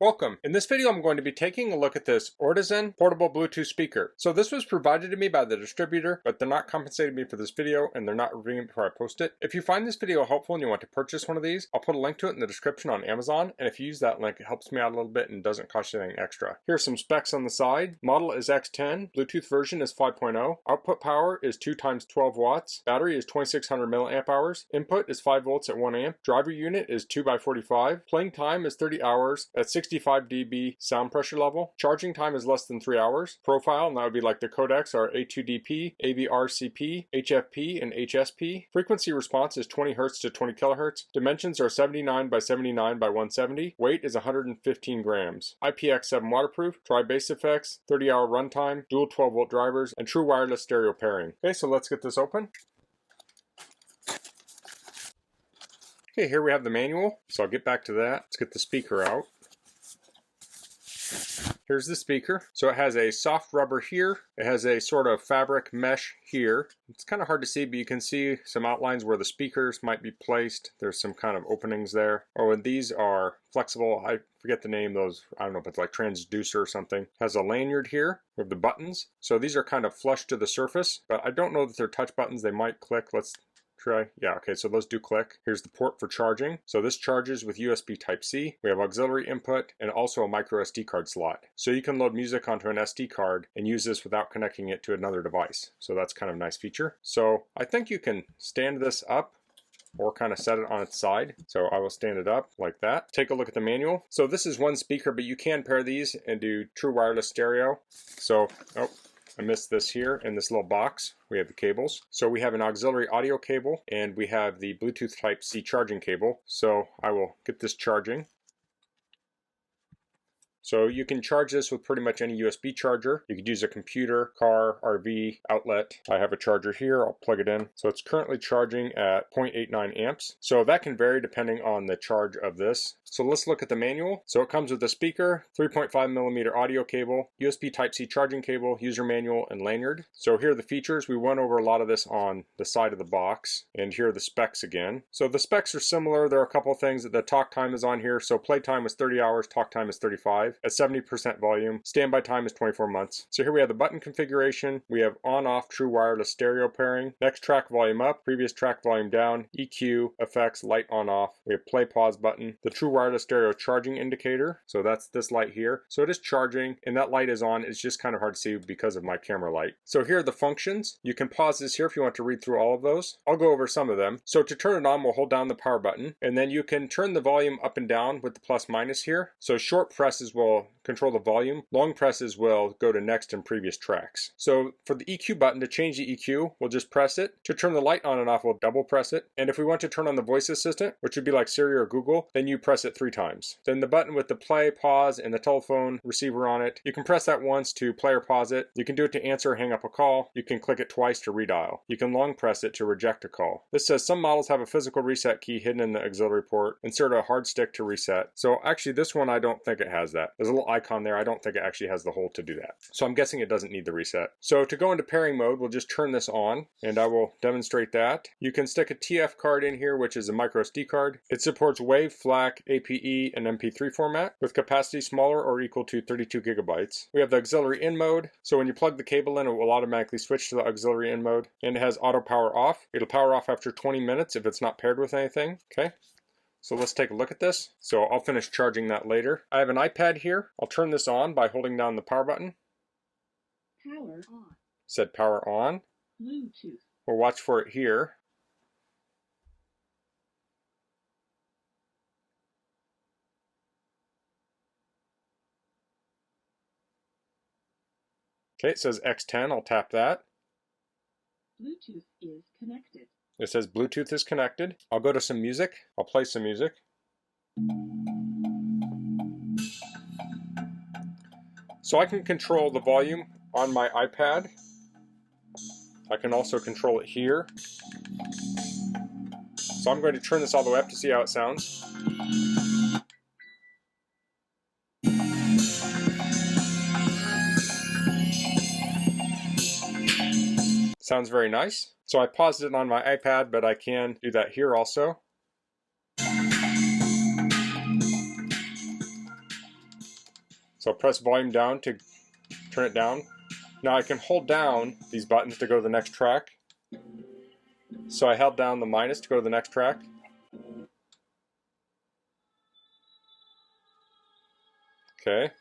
Welcome. In this video I'm going to be taking a look at this Ortizan portable Bluetooth speaker. So this was provided to me by the distributor, but they're not compensating me for this video and they're not reviewing it before I post it. If you find this video helpful and you want to purchase one of these, I'll put a link to it in the description on Amazon, and if you use that link it helps me out a little bit and doesn't cost you anything extra. Here's some specs on the side. Model is X10, Bluetooth version is 5.0, output power is 2 times 12 watts, battery is 2600 milliamp hours, input is 5 volts at 1 amp, driver unit is 2x45, playing time is 30 hours at 65 dB sound pressure level. Charging time is less than 3 hours. Profile, and that would be like the codecs, are A2DP, AVRCP, HFP, and HSP. Frequency response is 20 Hz to 20 kHz. Dimensions are 79 by 79 by 170. Weight is 115 grams. IPX7 waterproof, tri-bass effects, 30-hour runtime, dual 12-volt drivers, and true wireless stereo pairing. Okay, so let's get this open. Okay, here we have the manual, so I'll get back to that. Let's get the speaker out. Here's the speaker. So it has a soft rubber here. It has a sort of fabric mesh here. It's kind of hard to see, but you can see some outlines where the speakers might be placed. There's some kind of openings there. Oh, and these are flexible. I forget the name of those. I don't know if it's like transducer or something. It has a lanyard here with the buttons. So these are kind of flush to the surface, but I don't know that they're touch buttons. They might click. Let's try. Yeah, okay, so those do click. Here's the port for charging. So this charges with USB Type-C. We have auxiliary input and also a micro SD card slot. So you can load music onto an SD card and use this without connecting it to another device. So that's kind of a nice feature. So I think you can stand this up or kind of set it on its side. So I will stand it up like that. Take a look at the manual. So this is one speaker, but you can pair these and do true wireless stereo. So, I missed this here in this little box. We have the cables. So we have an auxiliary audio cable and we have the Bluetooth Type-C charging cable. So I will get this charging. So you can charge this with pretty much any USB charger. You could use a computer, car, RV, outlet. I have a charger here, I'll plug it in. So it's currently charging at 0.89 amps. So that can vary depending on the charge of this. So let's look at the manual. So it comes with a speaker, 3.5 millimeter audio cable, USB Type-C charging cable, user manual, and lanyard. So here are the features. We went over a lot of this on the side of the box, and here are the specs again. So the specs are similar. There are a couple of things. The talk time is on here. So play time was 30 hours, talk time is 35 at 70% volume. Standby time is 24 months. So here we have the button configuration. We have on-off true wireless stereo pairing. Next track volume up, previous track volume down, EQ, effects, light on-off. We have play pause button. The true wireless stereo charging indicator. So that's this light here. So it is charging and that light is on. It's just kind of hard to see because of my camera light. So here are the functions. You can pause this here if you want to read through all of those. I'll go over some of them. So to turn it on, we'll hold down the power button and then you can turn the volume up and down with the plus minus here. So short presses will control the volume. Long presses will go to next and previous tracks. So for the EQ button, to change the EQ, we'll just press it. To turn the light on and off, we'll double press it. And if we want to turn on the voice assistant, which would be like Siri or Google, then you press it 3 times. Then the button with the play, pause, and the telephone receiver on it, you can press that once to play or pause it. You can do it to answer or hang up a call. You can click it twice to redial. You can long press it to reject a call. This says some models have a physical reset key hidden in the auxiliary port. Insert a hard stick to reset. So actually this one, I don't think it has that. There's a little icon there. I don't think it actually has the hole to do that. So I'm guessing it doesn't need the reset. So to go into pairing mode, we'll just turn this on and I will demonstrate that. You can stick a TF card in here, which is a micro SD card. It supports WAV, FLAC, APE, and MP3 format with capacity smaller or equal to 32 gigabytes. We have the auxiliary in mode. So when you plug the cable in, it will automatically switch to the auxiliary in mode, and it has auto power off. It'll power off after 20 minutes if it's not paired with anything. Okay. So let's take a look at this. So I'll finish charging that later. I have an iPad here. I'll turn this on by holding down the power button. Power on. Said power on. Bluetooth. We'll watch for it here. Okay, it says X10. I'll tap that. Bluetooth is connected. It says Bluetooth is connected. I'll go to some music. I'll play some music. So I can control the volume on my iPad. I can also control it here. So I'm going to turn this all the way up to see how it sounds. Sounds very nice. So I paused it on my iPad, but I can do that here also. So press volume down to turn it down. Now I can hold down these buttons to go to the next track. So I held down the minus to go to the next track. Okay.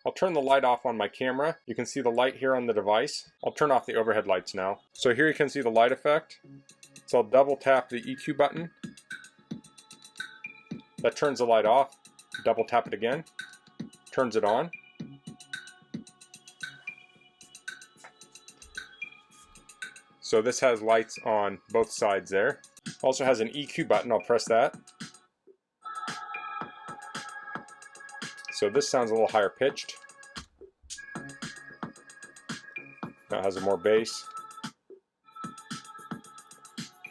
I'll turn the light off on my camera. You can see the light here on the device. I'll turn off the overhead lights now. So here you can see the light effect. So I'll double tap the EQ button. That turns the light off. Double tap it again. Turns it on. So this has lights on both sides there. Also has an EQ button, I'll press that. So this sounds a little higher pitched. That has more bass.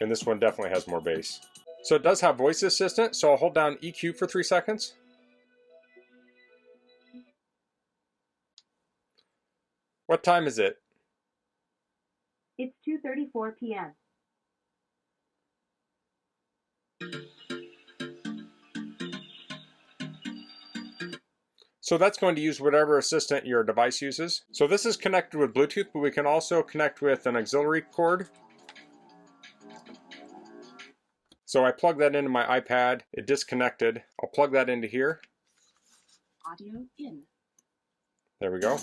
And this one definitely has more bass. So it does have voice assistant, so I'll hold down EQ for 3 seconds. What time is it? It's 2:34 p.m. So that's going to use whatever assistant your device uses. So this is connected with Bluetooth, but we can also connect with an auxiliary cord. So I plug that into my iPad, it disconnected. I'll plug that into here. Audio in. There we go.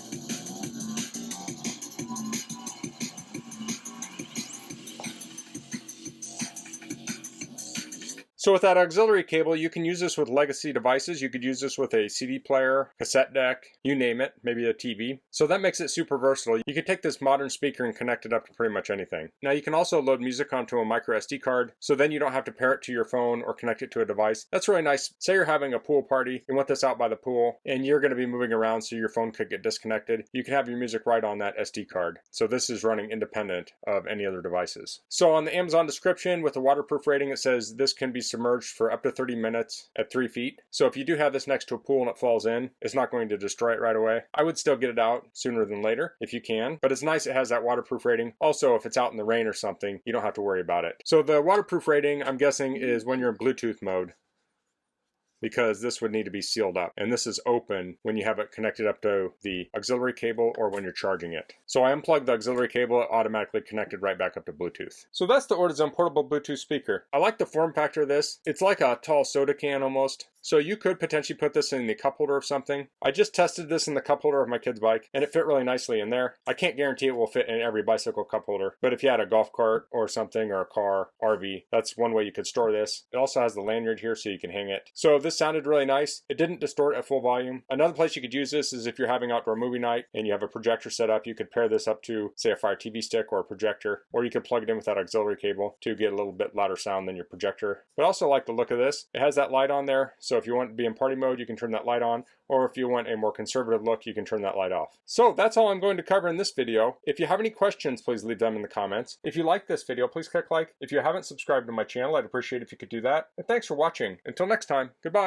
So with that auxiliary cable, you can use this with legacy devices. You could use this with a CD player, cassette deck, you name it, maybe a TV. So that makes it super versatile. You could take this modern speaker and connect it up to pretty much anything. Now you can also load music onto a micro SD card, so then you don't have to pair it to your phone or connect it to a device. That's really nice. Say you're having a pool party, you want this out by the pool, and you're going to be moving around so your phone could get disconnected. You can have your music right on that SD card. So this is running independent of any other devices. So on the Amazon description with the waterproof rating, it says this can be submerged for up to 30 minutes at 3 feet. So if you do have this next to a pool and it falls in, it's not going to destroy it right away. I would still get it out sooner than later if you can, but it's nice it has that waterproof rating. Also, if it's out in the rain or something, you don't have to worry about it. So the waterproof rating, I'm guessing, is when you're in Bluetooth mode, because this would need to be sealed up. And this is open when you have it connected up to the auxiliary cable or when you're charging it. So I unplugged the auxiliary cable, it automatically connected right back up to Bluetooth. So that's the Ortizan portable Bluetooth speaker. I like the form factor of this. It's like a tall soda can almost. So you could potentially put this in the cup holder of something. I just tested this in the cup holder of my kid's bike and it fit really nicely in there. I can't guarantee it will fit in every bicycle cup holder, but if you had a golf cart or something or a car, RV, that's one way you could store this. It also has the lanyard here so you can hang it. So this sounded really nice. It didn't distort at full volume. Another place you could use this is if you're having outdoor movie night and you have a projector set up, you could pair this up to say a Fire TV stick or a projector, or you could plug it in with that auxiliary cable to get a little bit louder sound than your projector. But I also like the look of this. It has that light on there, so if you want to be in party mode, you can turn that light on, or if you want a more conservative look, you can turn that light off. So that's all I'm going to cover in this video. If you have any questions, please leave them in the comments. If you like this video, please click like. If you haven't subscribed to my channel, I'd appreciate if you could do that. And thanks for watching. Until next time, goodbye.